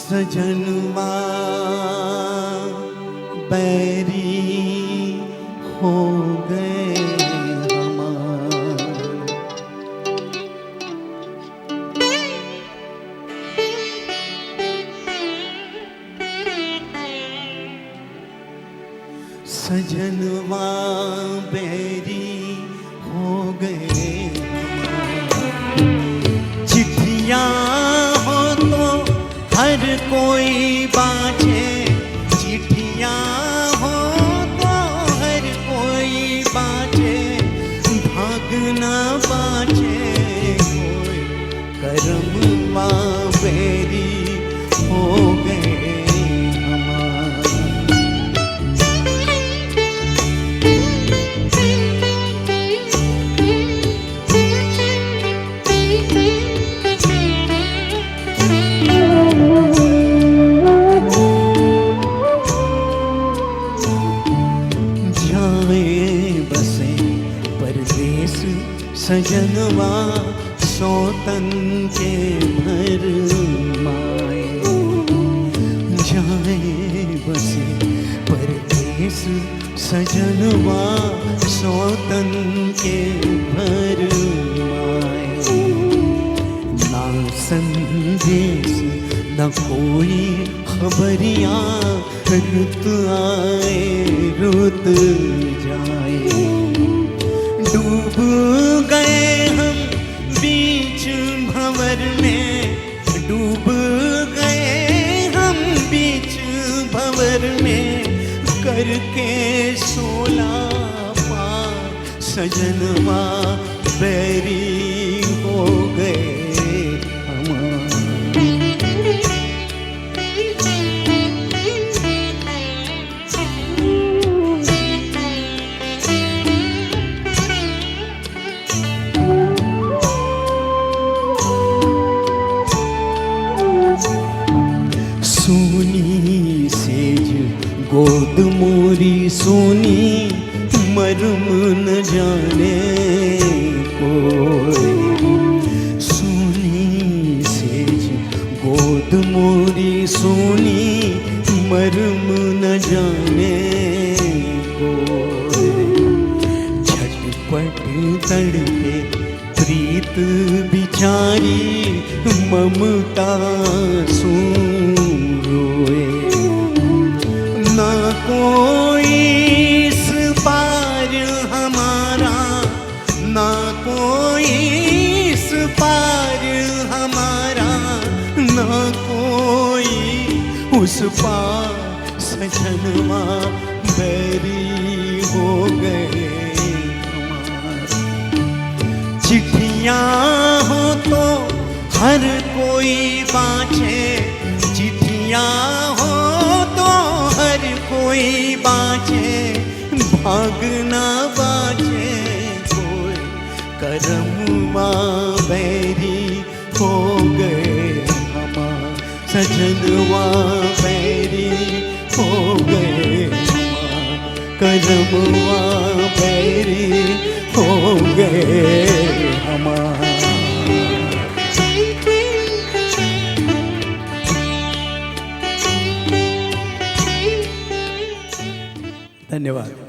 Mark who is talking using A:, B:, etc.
A: सजनवा बैरी हो गए हमार। सजनवा बैरी हो गए हमार। चिट्ठियाँ हो तो हर कोई बाँचे, चिट्ठियाँ हो तो हर कोई बाँचे, भागना बाँचे कोई, करमवा बैरी हो गए हमार। सजनवा सौतन के भर माए, जाए बसे परदेस सजनवा सौतन के भर माए। ना संदेश न कोई खबरियाँ, रुत आए रुत जाए। डूब गए हम बीच भंवर में, डूब गए हम बीच भंवर में, करके 16 पार सजनवा बैरी हो गए हमार। सोनी सेज गोद मोरी सोनी, मरम न जाने कोई। सोनी सेज गोद मोरी सोनी, मरम न जाने कोई। झटपट तड़पे प्रीत बिचारी, ममता सू रोए। ना कोई इस पार हमारा, ना कोई इस पार हमारा, ना कोई उस पार सजनवा बैरी हो गए हमार। चिट्ठियाँ हो तो हर कोई बाँचे, चिट्ठियाँ हो तो हर कोई बाँचे, भागना बाँचे कोई, करमवा बैरी हो गए हमार। सजनवा बैरी हो गए हमार, करमवा